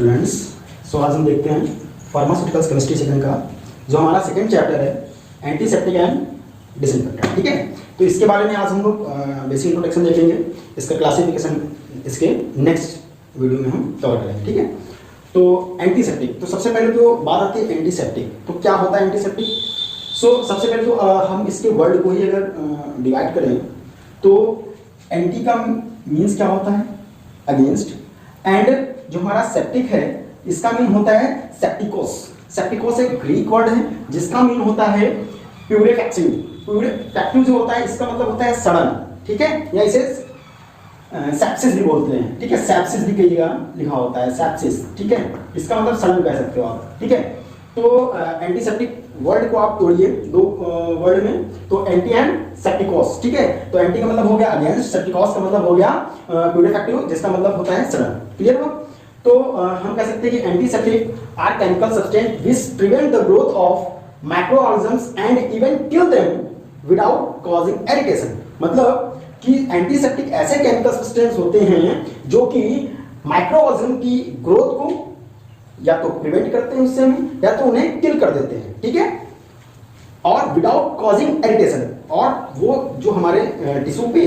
Students, सो आज हम देखते हैं फार्मास्यूटिकल्स केमिस्ट्री सेकंड का जो हमारा सेकंड चैप्टर है एंटीसेप्टिक एंड डिसइंफेक्टेंट। ठीक है, तो इसके बारे में आज हम लोग बेसिक इंट्रोडक्शन देखेंगे, इसका क्लासिफिकेशन इसके नेक्स्ट वीडियो में हम कवर करेंगे। ठीक है, तो एंटीसेप्टिक, तो सबसे पहले तो बात आती है एंटीसेप्टिक। तो क्या होता है एंटीसेप्टिक? सो सबसे पहले तो हम इसके वर्ड को ही अगर डिवाइड करें तो एंटी का मीन्स क्या होता है? अगेंस्ट। एंड जो हमारा सेप्टिक है इसका मीन होता है सेप्टिकोस। सेप्टिकोस एक ग्रीक वर्ड है जिसका मीन होता है प्यूरिफैक्टिव। प्यूरिफैक्टिव जो होता है इसका मतलब होता है सड़न। ठीक है, या इसे सेप्सिस भी बोलते हैं। ठीक है, सेप्सिस भी कई जगह लिखा होता है सेप्सिस। ठीक है, इसका मतलब सड़न कह सकते हो आप। ठीक है, तो एंटीसेप्टिक वर्ड को आप तोड़िए दो वर्ड में, तो एंटी एंड सेप्टिकोस। ठीक है, तो एंटी का मतलब हो गया अगेंस्ट, सेप्टिकोस का मतलब हो गया प्यूरिफैक्टिव जिसका मतलब होता है सड़न। क्लियर हो? तो हम कह सकते हैं कि antiseptic are chemical substance which prevent the growth of microorganisms and even kill them without causing irritation. मतलब कि एंटीसेप्टिक ऐसे केमिकल सब्सटेंस होते हैं जो कि माइक्रोऑर्गेनिज्म की ग्रोथ को या तो प्रिवेंट करते हैं उससे में, या तो उन्हें किल कर देते हैं। ठीक है, और विदाउट कॉजिंग इरिटेशन, और वो जो हमारे टिश्यू पे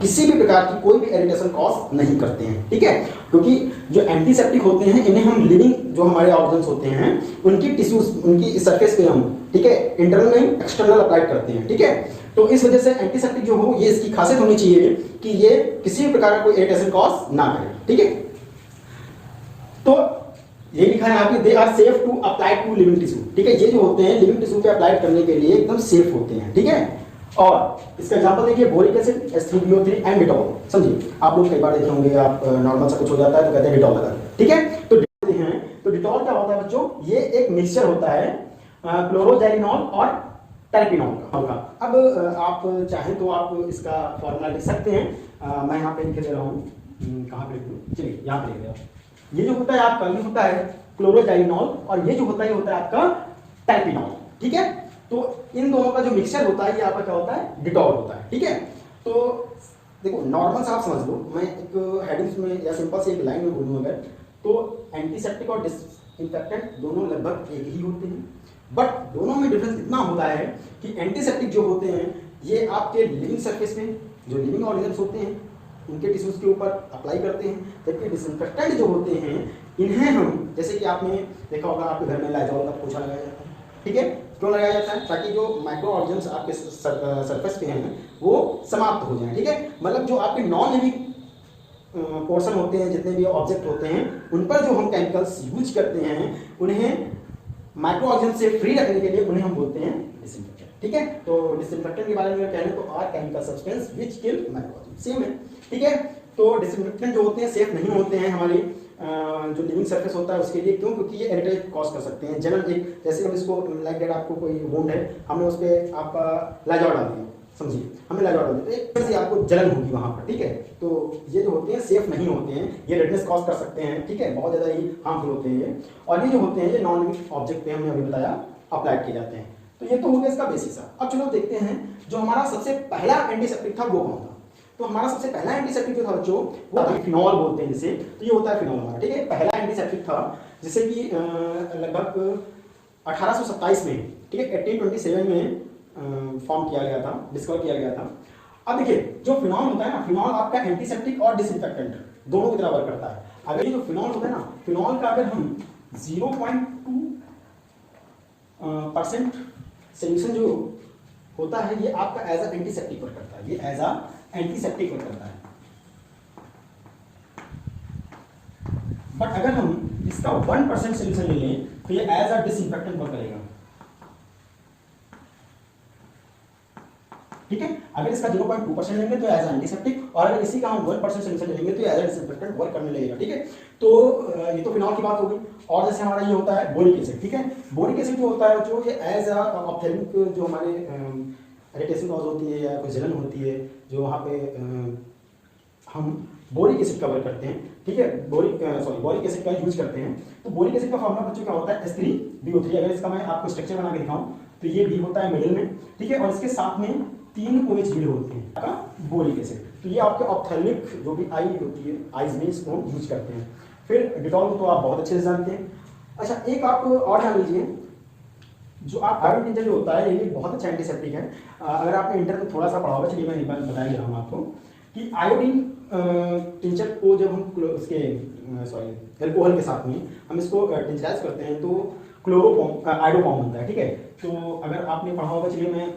किसी भी प्रकार की कोई भी इरिटेशन कॉज नहीं करते हैं। ठीक है, क्योंकि जो एंटीसेप्टिक होते हैं इन्हें हम लिविंग जो हमारे ऑर्गन्स होते हैं उनकी टिश्यूज, उनकी सरफेस पे हम, ठीक है, इंटरनल नहीं एक्सटर्नल अप्लाई करते हैं। ठीक है, तो इस वजह से एंटीसेप्टिक जो हो ये इसकी खासियत होनी चाहिए कि ये किसी भी प्रकार का कोई इरिटेशन कॉज ना करे। ठीक है, तो ये लिखा है आपके they are safe to apply to living tissue. ठीक है, ये जो होते हैं लिविंग टिश्यू पे अप्लाई करने के लिए एकदम सेफ होते हैं। ठीक है, और इसका एग्जांपल देखिए boric acid, H3PO3 and Dettol. समझिए, आप लोग कई बार देखे होंगे, आप नॉर्मल सा कुछ हो जाता है तो कहते हैं डिटॉल लगा। ठीक है, तो डिटॉल क्या होता है बच्चों? ये एक मिक्सचर होता है क्लोरोजेलिनॉल और टेरपिनॉल का। अब आप चाहें तो आप इसका फॉर्मूला लिख सकते हैं। मैं यहाँ पे लिख दे रहा हूँ, कहाँ पे लिख दूँ? चलिए यहाँ पे लिख दे। ये जो होता है आपका, ये होता है क्लोरोजेलिनॉल, और ये जो होता है ये होता है आपका टेरपिनॉल। ठीक है, तो इन दोनों का जो मिक्सचर होता है ये आपका क्या होता है? डिटॉल होता है। ठीक है, तो देखो नॉर्मल सा आप समझ लो, मैं एक हेडिंग्स में या सिंपल से एक लाइन में बोलूँ अगर, तो एंटीसेप्टिक और डिसइंफेक्टेंट दोनों लगभग एक ही होते हैं, बट दोनों में डिफरेंस इतना होता है कि एंटीसेप्टिक जो होते हैं ये आपके लिविंग सरफेस में जो लिविंग ऑर्गेनिज्म होते हैं उनके टिश्यूज के ऊपर अप्लाई करते हैं, जबकि डिसइंफेक्टेंट जो होते हैं इन्हें हम, जैसे कि आपने देखा होगा आपके घर में लाइजॉल का पोछा लगाया जाता है। ठीक है, क्यों लगाया जाता है? ताकि जो माइक्रो ऑर्गेनिज्म्स आपके सरफेस पे हैं वो समाप्त हो जाएं। ठीक है, मतलब जो आपके नॉन लिविंग पोर्शन होते हैं, जितने भी ऑब्जेक्ट होते हैं उन पर जो हम केमिकल्स यूज करते हैं उन्हें माइक्रो ऑर्गेनिज्म से फ्री रखने के लिए उन्हें हम बोलते हैं डिसइंफेक्टेंट। ठीक है, तो डिसइंफेक्टेंट के बारे में कहने तो are chemical substance which kill micro organism, same है। ठीक है, तो डिसइंफेक्टेंट जो होते हैं सेफ नहीं होते हैं हमारी जो लिविंग सरफेस होता है उसके लिए। क्यों? क्योंकि ये इरिटेट कॉज कर सकते हैं। जनरल एक, जैसे हम इसको लाइक दैट, आपको कोई वुंड है, हमने उस पर आपका लाइजॉल डाल दिया, समझिए हमने लाइजॉल डाल दिया तो एक तरह से आपको जलन होगी वहां पर। ठीक है, तो ये जो होते हैं सेफ नहीं होते हैं, ये रेडनेस कॉज कर सकते हैं। ठीक है, बहुत ज्यादा ही हार्मफुल होते हैं ये, और ये जो होते हैं ये नॉन लिविंग ऑब्जेक्ट पे हमने अभी बताया अप्लाई किए जाते हैं। तो ये तो हो गया इसका बेसिक सा। अब चलो देखते हैं जो हमारा सबसे पहला एंटीसेप्टिक था वो कौन था। तो हमारा सबसे पहला एंटीसेप्टिक जो था बच्चों वो फिनॉल बोलते हैं जिसे, तो ये होता है फिनॉल हमारा। ठीक है, पहला एंटीसेप्टिक था जिसे कि लगभग 1827 में, ठीक है, 1827 में फॉर्म किया गया था, डिस्कवर किया गया था। अब देखिए जो फिनॉल होता है ना, फिनॉल आपका एंटीसेप्टिक और डिसइंफेक्टेंट दोनों की तरह वर्क करता है। अगर ये जो फिनॉल होता है ना, फिनॉल का अगर हम 0.2% सोल्यूशन जो होता है ये आपका एज अ एंटीसेप्टिक वर्क करता है, ये एज अ एंटीसेप्टिक वर्क करता है। बट अगर हम इसका 1% सोल्यूशन ले लें तो ये एज अ डिसइंफेक्टेंट वर्क करेगा। ठीक है, अगर इसका 0.2% लेंगे तो एज अ एंटीसेप्टिक, और अगर इसी का हम 1% सोल्यूशन लेंगे तो एज अ डिसइंफेक्टेंट वर्क करने लगेगा। ठीक है, तो ये तो फिनॉल की बात हो गई। और जैसे हमारा ये होता है बोरिक एसिड। ठीक है, बोरिक एसिड जो होता है जो ये एज अ ऑप्थेल्मिक जो हमारे इरिटेशन कॉज होती है या कोई जलन होती है जो वहाँ पे हम बोरिक एसिड का वर्क करते हैं। ठीक है, बोरिक एसिड का यूज करते हैं। तो बोरिक एसिड का फॉर्मूला बच्चों क्या होता है? H3BO3। अगर इसका मैं आपको स्ट्रक्चर बना के दिखाऊं तो ये भी होता है मिडिल में। ठीक है, और इसके साथ में 3 OH जुड़े होते हैं का बोरिक एसिड। तो ये आपके ऑप्थेल्मिक जो भी आई होती है, आईज में इसको यूज करते हैं। फिर डिटॉल तो आप बहुत अच्छे से जानते हैं। अच्छा, एक आप और जान लीजिए, जो आप आयोडीन टिंचर जो होता है ये बहुत अच्छा एंटीसेप्टिक है। अगर आपने इंटर में थोड़ा सा पढ़ा होगा, चलिए मैं एक बार बता दे रहा हूँ आपको कि आयोडीन टिंचर को जब हम उसके एल्कोहल के साथ में हम इसको टिंचराइज करते हैं तो क्लोरोफॉर्म आयोडोफॉर्म बनता है, ठीक है। तो अगर आपने पढ़ा होगा, चलिए मैं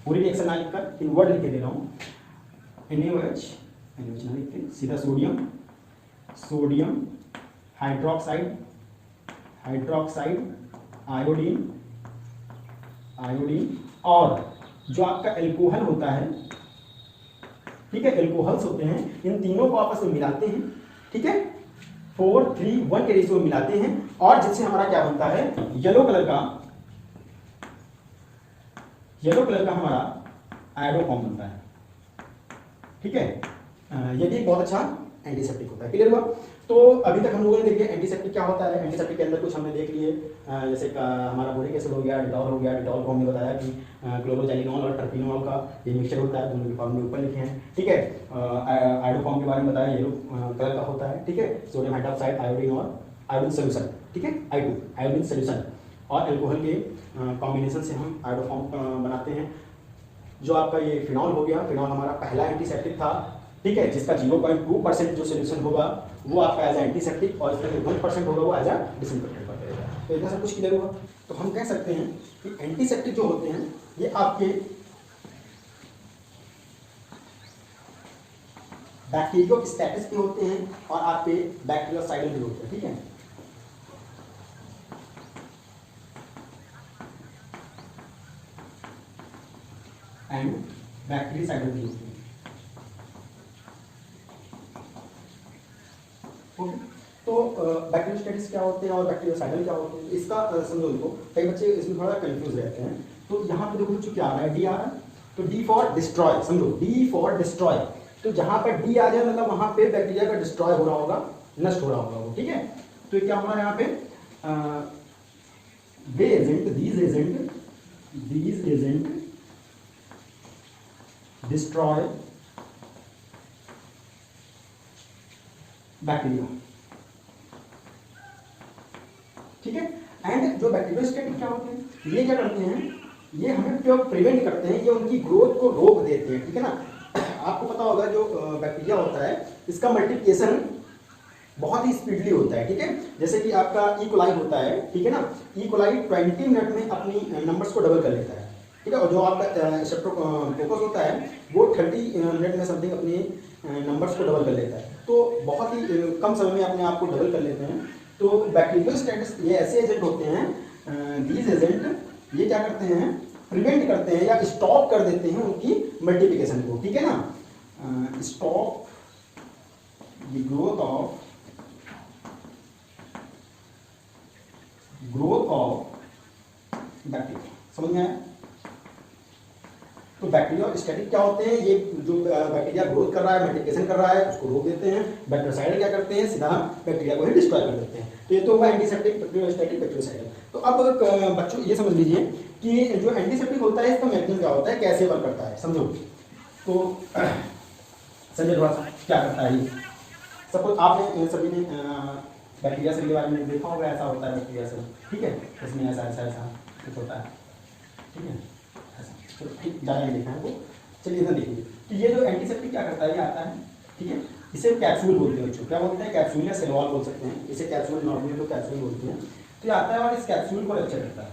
पूरी रिएक्शन ना लिखकर इन वर्ड लिख के दे रहा हूँ। NaOH ना लिख के सीधा सोडियम हाइड्रोक्साइड आयोडीन और जो आपका एल्कोहल होता है, ठीक है, एल्कोहल्स होते हैं, इन तीनों को आपस में मिलाते हैं, ठीक है, 4:3:1 के रेशियो में मिलाते हैं और जिससे हमारा क्या बनता है, येलो कलर का हमारा आयोडोफॉर्म बनता है, ठीक है। ये भी एक बहुत अच्छा एंटीसेप्टिक होता है। क्लियर हुआ? तो अभी तक हम लोगों ने देखिए एंटीसेप्टिक क्या होता है। एंटीसेप्टिक के अंदर कुछ हमने देख लिए, जैसे हमारा बोरिक एसिड हो गया, डिटॉल हो गया। डिटॉल को हमने बताया कि क्लोरोजेनिनॉल और टर्पिनॉल का ये मिक्सचर होता है, दोनों के फॉर्म में ऊपर लिखे हैं, ठीक है। आयोडोफॉर्म के बारे में बताया, येलो कलर का होता है, ठीक है। सोडियम हाइड्रोक्साइड आयोडीन और आयोडीन सोल्यूशन, ठीक है, I2 आयोडीन सोल्यूशन और एल्कोहल के कॉम्बिनेशन से हम आयोडोफॉर्म बनाते हैं। जो आपका ये फिनॉल हो गया, फिनॉल हमारा पहला एंटीसेप्टिक था, ठीक है, जिसका 0.2% जो सोल्यूशन होगा वो आपका एज एंटीसेप्टिक और इसका जो 1% होगा वो एज अ डिसइंफेक्टेंट का करेगा। तो इतना सब कुछ क्लियर हुआ। तो हम कह सकते हैं कि एंटीसेप्टिक जो होते हैं ये आपके बैक्टीरियोस्टैटिस भी होते हैं और आपके बैक्टीरियोसाइडल भी होते हैं, ठीक है। एंड बैक्टीरियोसाइडल भी होते हैं। तो बैक्टीरियोस्टैटिस क्या होते हैं और बैक्टीरियोसाइडल क्या होते हैं, इसका समझो। इनको कई बच्चे इसमें थोड़ा कंफ्यूज रहते हैं। तो यहाँ पे देखो बच्चों क्या आ रहा है, डी आ रहा है, तो डी फॉर डिस्ट्रॉय, समझो डी फॉर डिस्ट्रॉय। तो जहाँ पर डी आ जाए मतलब वहाँ पे बैक्टीरिया का डिस्ट्रॉय हो रहा होगा, नष्ट हो रहा होगा वो, ठीक है। तो क्या हो रहा है यहाँ पे, these एजेंट डिस्ट्रॉय बैक्टीरिया, ठीक है। एंड जो बैक्टीरियोस्टैटिक क्या होते हैं, ये क्या करते हैं, ये हमें प्रिवेंट करते हैं, ये उनकी ग्रोथ को रोक देते हैं, ठीक है ना। आपको पता होगा जो बैक्टीरिया होता है इसका मल्टीप्लिकेशन बहुत ही स्पीडली होता है, ठीक है। जैसे कि आपका ई-कोलाई होता है, ठीक है ना, ई-कोलाई 20 मिनट में अपनी नंबर्स को डबल कर लेता है, ठीक है। और जो आपका स्ट्रेप्टोकोकस होता है वो 30 मिनट में समथिंग अपनी नंबर्स को डबल कर लेता है। तो बहुत ही कम समय में अपने आप को डबल कर लेते हैं। तो बैक्टीरियोस्टैटिस ये ऐसे एजेंट होते हैं, दीज एजेंट ये क्या करते हैं, प्रिवेंट करते हैं या स्टॉप कर देते हैं उनकी मल्टीप्लिकेशन को, ठीक है ना। Stop the growth of bacteria, समझ में आया। तो बैक्टीरियोस्टैटिक क्या होते हैं, ये जो बैक्टीरिया ग्रोथ कर रहा है, मल्टीप्लिकेशन कर रहा है, उसको रोक देते हैं। बैक्टीरियोसाइड क्या करते हैं, सीधा बैक्टीरिया को ही डिस्ट्रॉय कर देते हैं। तो ये तो हुआ एंटीसेप्टिक, बैक्टीरियोस्टैटिक, बैक्टीरियोसाइड। तो अब बच्चों ये समझ लीजिए कि जो एंटीसेप्टिक होता है इसका मैकेनिज्म क्या होता है, कैसे वर्क करता है, समझो। तो समझे थोड़ा सा क्या करता है ये। सपोज आपने सभी ने बैक्टीरिया सेल के बारे में देखा होगा, ऐसा होता है बैक्टीरिया सेल, ठीक है, इसमें ऐसा कुछ होता है, ठीक है, ऐसा तो ठीक ज़्यादा देखा है वो। चलिए इधर देखिए, तो ये जो एंटीसेप्टिक क्या करता है, ये आता है, ठीक है, इसे कैप्सूल बोलते हैं बच्चों, क्या बोलते हैं, कैप्सूल या सेल वॉल बोल सकते हैं, इसे कैप्सूल नॉर्मली लोग कैप्सूल बोलते हैं। तो ये आता है और इस कैप्सूल को रप्चर करता है,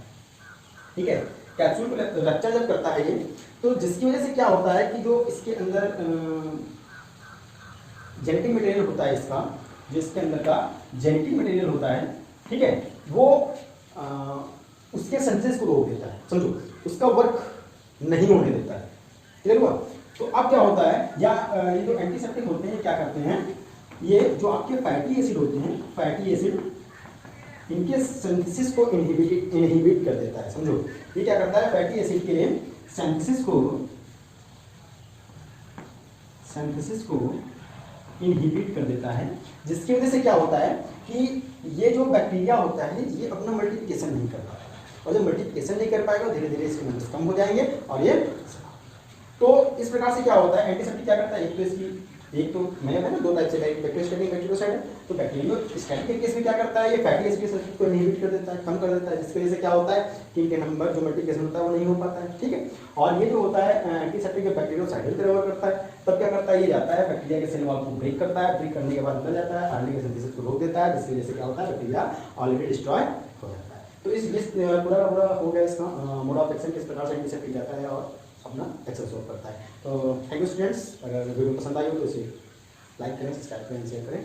ठीक है। कैप्सूल को रप्चर जब करता है ये, तो जिसकी वजह से क्या होता है कि जो इसके अंदर जेनेटिक मटेरियल होता है, इसका जो इसके अंदर का जेनेटिक मटेरियल होता है, ठीक है, वो उसके सिंथेसिस को रोक देता है, समझो, उसका वर्क नहीं होने देता है। क्लियर हुआ? तो अब क्या होता है, या ये जो एंटीसेप्टिक होते हैं ये क्या करते हैं, ये जो आपके फैटी एसिड होते हैं, फैटी एसिड इनके सिंथेसिस को इनहिबिट कर देता है, समझो। ये क्या करता है, फैटी एसिड के सिंथेसिस को इनहिबिट कर देता है, जिसकी वजह से क्या होता है कि ये जो बैक्टीरिया होता है ये अपना मल्टीप्लिकेशन नहीं कर पाएगा, और जब मल्टीप्लिकेशन नहीं कर पाएगा धीरे धीरे इसके नंबर्स कम हो जाएंगे और ये। तो इस प्रकार से क्या होता है, एंटीसेप्टिक क्या करता है, एक तो इसकी एक तो मैंने बताया ना दो टाइप से बैक्टीरियोस्टैटिक बैक्टीरियोसाइड है। तो बैक्टीरियोस्टैटिक के केस में क्या करता है, ये फैटी एसिड को इनहिबिट कर देता है, कम कर देता है, जिसकी वजह से क्या होता है कि इनके नंबर जो मल्टीप्लिकेशन होता है वो नहीं हो पाता है, ठीक है। और ये जो होता है एंटीसेप्टिक बैक्टीरियोसाइड की तरह करता है, तब क्या करता है, ये जाता है बैक्टीरिया के सेल वॉल को ब्रेक करता है, ब्रेक करने के बाद अंदर जाता है, आरएनए के सिंथेसिस को रोक देता है, जिसकी वजह से क्या होता है, बैक्टीरिया ऑलरेडी डिस्ट्रॉय हो जाता है। तो इस पूरा का पूरा हो गया इसका मोड ऑफ एक्शन, किस प्रकार से एंटीसेप्टिक जाता है और अपना एक्शन सोल्व करता है। तो थैंक यू स्टूडेंट्स, अगर वीडियो पसंद आई हो तो इसे लाइक करें, सब्सक्राइब करें, शेयर करें।